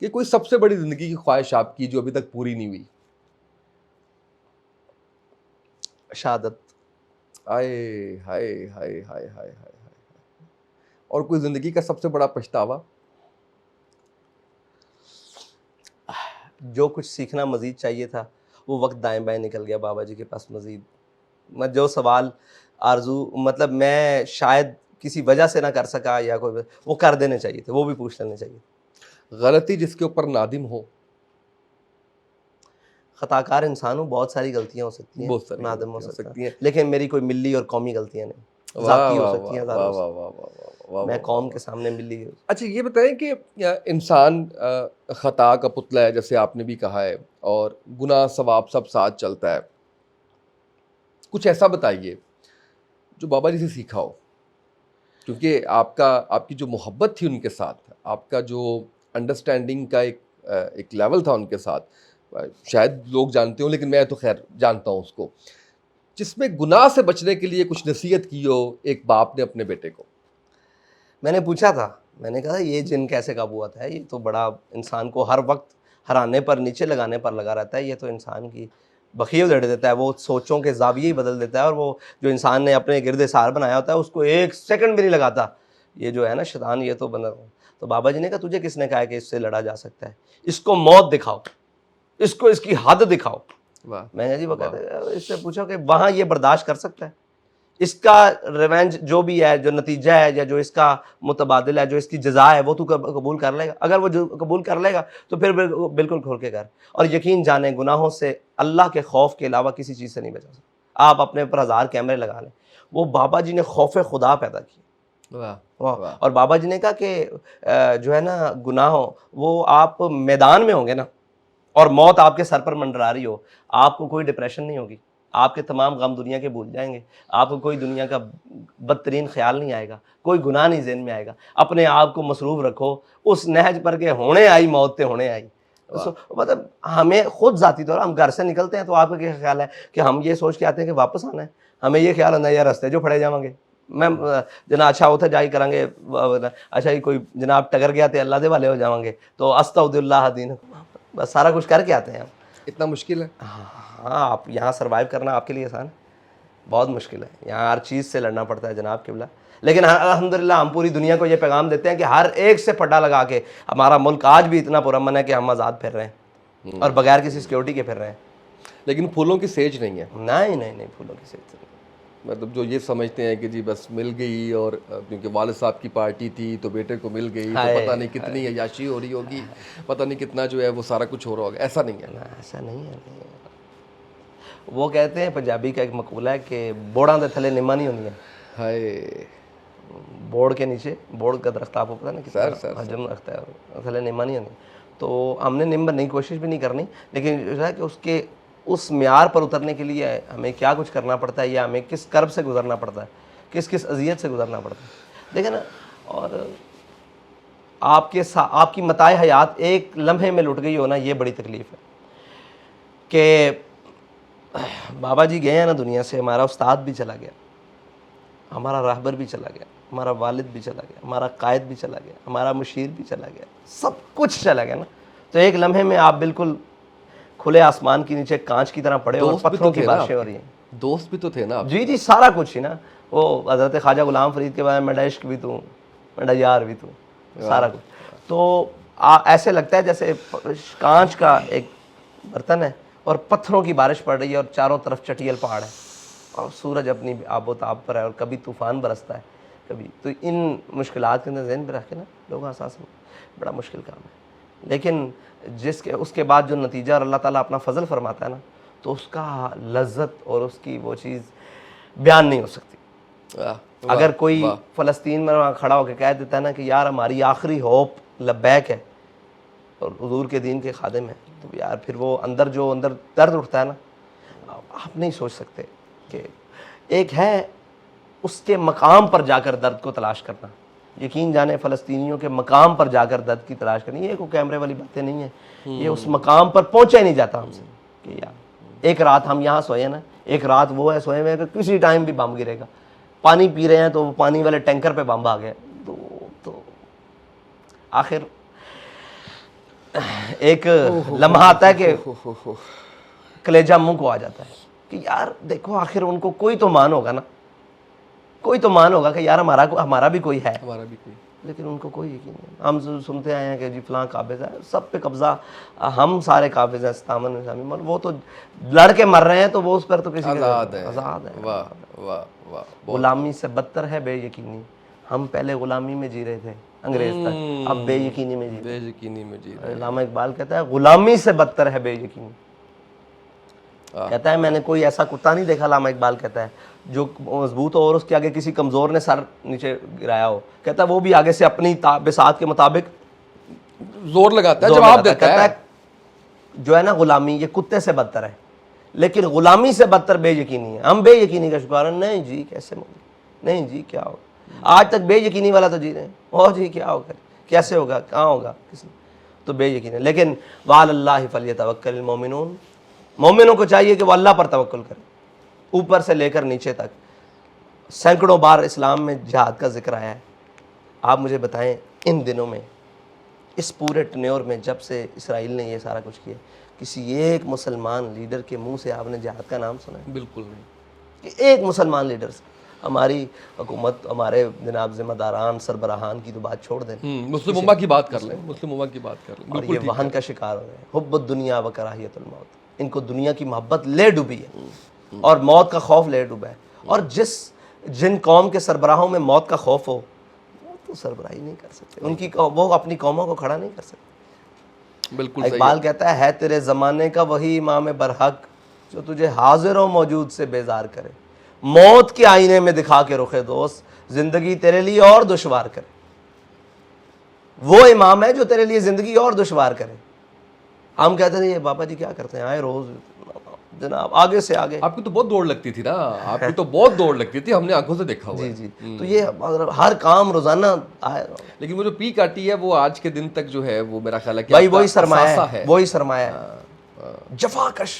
کہ کوئی سب سے بڑی زندگی کی خواہش آپ کی جو ابھی تک پوری نہیں ہوئی؟ شہادت. ہائے ہائے ہائے ہائے ہائے ہائے. اور کوئی زندگی کا سب سے بڑا پچھتاوا؟ جو کچھ سیکھنا مزید چاہیے تھا وہ وقت دائیں بائیں نکل گیا بابا جی کے پاس مزید. میں جو سوال آرزو مطلب میں شاید کسی وجہ سے نہ کر سکا یا کوئی وہ کر دینے چاہیے تھے, وہ بھی پوچھ لینے چاہیے. غلطی جس کے اوپر نادم ہو؟ خطا کار انسان ہوں, بہت ساری غلطیاں ہو سکتی ہیں, بہت ساری نادم ہو غلطیاں سکتا سکتی ہے, ہیں. لیکن میری کوئی ملی اور قومی غلطیاں نہیں. واہ ذاتی ہو واہ سکتی ہیں واہ واہ ہزاروں, واہ واہ واہ واہ میں واہ قوم واہ. کے سامنے ملی. اچھا یہ بتائیں کہ انسان خطا کا پتلا ہے جیسے آپ نے بھی کہا ہے, اور گناہ ثواب سب ساتھ چلتا ہے. کچھ ایسا بتائیے جو بابا جی سے سیکھا ہو, کیونکہ آپ کی جو محبت تھی ان کے ساتھ, آپ کا جو انڈرسٹینڈنگ کا ایک لیول تھا ان کے ساتھ, شاید لوگ جانتے ہوں لیکن میں تو خیر جانتا ہوں اس کو, جس میں گناہ سے بچنے کے لیے کچھ نصیحت کی ہو ایک باپ نے اپنے بیٹے کو. میں نے پوچھا تھا, میں نے کہا یہ جن کیسے قابو آتا ہے, یہ تو بڑا انسان کو ہر وقت ہرانے پر نیچے لگانے پر لگا رہتا ہے, یہ تو انسان کی بخیل دڑ دیتا ہے, وہ سوچوں کے زاویے ہی بدل دیتا ہے, اور وہ جو انسان نے اپنے گرد سار بنایا ہوتا ہے اس کو ایک سیکنڈ بھی نہیں لگاتا. یہ جو ہے نا شیطان, یہ تو بنا. تو بابا جی نے کہا تجھے کس نے کہا کہ اس سے لڑا جا سکتا ہے, اس کو موت دکھاؤ, اس کو اس کی حد دکھاؤ. میں نے جی وہ کہتے اس سے پوچھا کہ وہاں یہ برداشت کر سکتا ہے, اس کا ریونج جو بھی ہے, جو نتیجہ ہے یا جو اس کا متبادل ہے, جو اس کی جزا ہے, وہ تو قبول کر لے گا. اگر وہ قبول کر لے گا تو پھر بالکل کھول کے کر, اور یقین جانیں گناہوں سے اللہ کے خوف کے علاوہ کسی چیز سے نہیں بچا سکتا. آپ اپنے اوپر 1000 کیمرے لگا لیں, وہ بابا جی نے خوف خدا پیدا کیا. اور بابا جی نے کہا کہ جو ہے نا گناہوں وہ آپ میدان میں ہوں گے نا, اور موت آپ کے سر پر منڈرا رہی ہو, آپ کو کوئی ڈپریشن نہیں ہوگی, آپ کے تمام غم دنیا کے بھول جائیں گے, آپ کو کوئی دنیا کا بدترین خیال نہیں آئے گا, کوئی گناہ نہیں ذہن میں آئے گا. اپنے آپ کو مصروف رکھو اس نہج پر کہ ہونے آئی موت تے ہونے آئی. مطلب ہمیں خود ذاتی طور ہم گھر سے نکلتے ہیں تو آپ کا کیا خیال ہے کہ ہم یہ سوچ کے آتے ہیں کہ واپس آنا ہے, ہمیں یہ خیال آنا ہے یا رستے جو پھڑے جاؤں گے, میں جناب اچھا ہوتا جائی کریں گے, اچھا یہ کوئی جناب ٹگر گیا تو اللہ دے والے ہو جاؤں گے, تو استغفر اللہ دین, بس سارا کچھ کر کے آتے ہیں ہم. اتنا مشکل ہے؟ ہاں, آپ یہاں سروائیو کرنا آپ کے لیے آسان ہے؟ بہت مشکل ہے, یہاں ہر چیز سے لڑنا پڑتا ہے جناب قبلہ. لیکن الحمدللہ ہم پوری دنیا کو یہ پیغام دیتے ہیں کہ ہر ایک سے پٹا لگا کے ہمارا ملک آج بھی اتنا پرامن ہے کہ ہم آزاد پھر رہے ہیں اور بغیر کسی سیکیورٹی کے پھر رہے ہیں. لیکن پھولوں کی سیج نہیں ہے. نہیں پھولوں کی سیج نہیں. مطلب جو یہ سمجھتے ہیں کہ جی بس مل گئی, اور کیونکہ والد صاحب کی پارٹی تھی تو بیٹے کو مل گئی, تو پتہ نہیں کتنی عیاشی ہو رہی ہوگی, پتہ نہیں کتنا جو ہے وہ سارا کچھ ہو رہا ہوگا. ایسا نہیں ہے. ایسا نہیں ہے. وہ کہتے ہیں پنجابی کا ایک مقولہ ہے کہ بوڑاں دے تھلے نما نہیں ہوندیاں. ہائے, بوڑ کے نیچے, بوڑ کا درخت آپ کو پتہ نا کتنا حجم رکھتا ہے, تھلے نما نہیں ہوندی. تو ہم نے نم بننے کی کوشش بھی نہیں کرنی, لیکن جو ہے کہ اس معیار پر اترنے کے لیے ہمیں کیا کچھ کرنا پڑتا ہے, یا ہمیں کس کرب سے گزرنا پڑتا ہے, کس اذیت سے گزرنا پڑتا ہے, دیکھیں نا. اور آپ کی متاع حیات ایک لمحے میں لٹ گئی ہونا, یہ بڑی تکلیف ہے. کہ بابا جی گئے ہیں نا دنیا سے, ہمارا استاد بھی چلا گیا, ہمارا راہبر بھی چلا گیا, ہمارا والد بھی چلا گیا, ہمارا قائد بھی چلا گیا, ہمارا مشیر بھی چلا گیا, سب کچھ چلا گیا نا. تو ایک لمحے میں آپ بالکل کھلے آسمان کے نیچے کانچ کی طرح پڑے اور پتھروں کی بارشیں ہو رہی ہیں. دوست بھی تو تھے نا. جی سارا کچھ ہی نا. وہ حضرت خواجہ غلام فرید کے بارے میں میرا عشق بھی تو, میرا یار بھی تو, سارا کچھ. تو ایسے لگتا ہے جیسے کانچ کا ایک برتن ہے اور پتھروں کی بارش پڑ رہی ہے, اور چاروں طرف چٹیل پہاڑ ہے, اور سورج اپنی آب و تاب پر ہے, اور کبھی طوفان برستا ہے کبھی. تو ان مشکلات کے اندر ذہن پہ رکھ کے نا لوگوں احساس بڑا مشکل کام ہے. لیکن اس کے بعد جو نتیجہ اور اللہ تعالیٰ اپنا فضل فرماتا ہے نا, تو اس کا لذت اور اس کی وہ چیز بیان نہیں ہو سکتی. اگر کوئی فلسطین میں کھڑا ہو کے کہہ دیتا ہے نا کہ یار ہماری آخری ہوپ لبیک ہے اور حضور کے دین کے خادم ہیں, تو یار پھر وہ اندر درد اٹھتا ہے نا, آپ نہیں سوچ سکتے کہ ایک ہے اس کے مقام پر جا کر درد کو تلاش کرنا. یقین جانے فلسطینیوں کے مقام پر جا کر درد کی تلاش کرنی, یہ کوئی کیمرے والی باتیں نہیں ہیں, یہ اس مقام پر پہنچا ہی نہیں جاتا ہم سے. کہ یار ایک رات ہم یہاں سوئے نا, ایک رات وہ ہے سوئے ہوئے کہ کسی ٹائم بھی بم گرے گا. پانی پی رہے ہیں تو پانی والے ٹینکر پہ بم آ گئے, تو آخر ایک لمحہ آتا ہے کہ کلیجہ منہ کو آ جاتا ہے کہ یار دیکھو آخر ان کو کوئی تو مان ہوگا نا, کوئی تو مان ہوگا کہ یار ہمارا بھی کوئی ہے, ہمارا بھی کوئی, لیکن ان کو کوئی یقین نہیں. ہم سنتے آئے ہیں کہ جی فلاں قابض ہے, سب پہ قبضہ, ہم سارے قابض ہیں, ستامن نظامی, وہ تو لڑ کے مر رہے ہیں تو وہ اس پر تو کسی آزاد ہے. آزاد ہے. واہ واہ واہ, غلامی سے بدتر ہے بے یقینی. ہم پہلے غلامی میں جی رہے تھے انگریز تک, اب بے یقینی میں جی رہے. بے یقینی میں جی رہے. علامہ اقبال کہتا ہے غلامی سے بدتر ہے بے یقینی. کہتا ہے میں نے کوئی ایسا کتا نہیں دیکھا, علامہ اقبال کہتا ہے, جو مضبوط ہو اور اس کے آگے کسی کمزور نے سر نیچے گرایا ہو. کہتا ہے وہ بھی آگے سے اپنی بساط کے مطابق زور لگاتا ہے, زور جواب لگاتا ہے. دیتا کہتا ہے. ہے جو ہے نا غلامی یہ کتے سے بدتر ہے, لیکن غلامی سے بدتر بے یقینی ہے. ہم بے یقینی کا شکار ہیں. نہیں جی کیسے ہوگا, نہیں جی کیا ہوگا, آج تک بے یقینی والا تو جی رہے ہیں. اور جی کیا ہوگا, کیسے ہوگا, کہاں ہوگا, کس نے, تو بے یقین ہے. لیکن وعلی اللہ فلیتوکل المؤمنون, مومنوں کو چاہیے کہ وہ اللہ پر توکل کریں, اوپر سے لے کر نیچے تک. سینکڑوں بار اسلام میں جہاد کا ذکر آیا ہے. آپ مجھے بتائیں ان دنوں میں, اس پورے ٹنیور میں جب سے اسرائیل نے یہ سارا کچھ کیا, کسی ایک مسلمان لیڈر کے منہ سے آپ نے جہاد کا نام سنا ہے؟ بالکل نہیں. کہ ایک مسلمان لیڈر سے. ہماری حکومت, ہمارے جناب ذمہ داران سربراہان کی تو بات چھوڑ دیں, مسلم امہ کی بات کر لیں, مسلم امہ کی بات کر لیں. اور بالکل یہ وہن کا شکار ہو گئے. حب الدنیا و کراہیت الموت, ان کو دنیا کی محبت لے ڈوبی ہے اور موت کا خوف لے ڈوبا ہے. اور جن قوم کے سربراہوں میں موت کا خوف ہو وہ تو سربراہی نہیں کر سکتے, ان کی وہ اپنی قوموں کو کھڑا نہیں کر سکتے. بالکل صحیح. اقبال کہتا ہے تیرے زمانے کا وہی امام برحق جو تجھے حاضر و موجود سے بیزار کرے, موت کے آئینے میں دکھا کے رخ دوست زندگی تیرے لیے اور دشوار کرے. وہ امام ہے جو تیرے لیے زندگی اور دشوار کرے. ہم کہتے تھے یہ بابا جی کیا کرتے ہیں, آئے روز جناب آگے سے آگے. آپ کی تو بہت دوڑ لگتی تھی نا, آپ کی تو بہت دوڑ لگتی تھی, ہم نے آنکھوں سے دیکھا ہوا ہے. جی تو یہ ہر کام روزانہ آئے. لیکن وہ جو پیک آتی ہے وہ آج کے دن تک جو ہے وہ میرا خیال ہے کہ بھائی وہی سرمایہ ہے, وہی سرمایہ ہے, جفا کش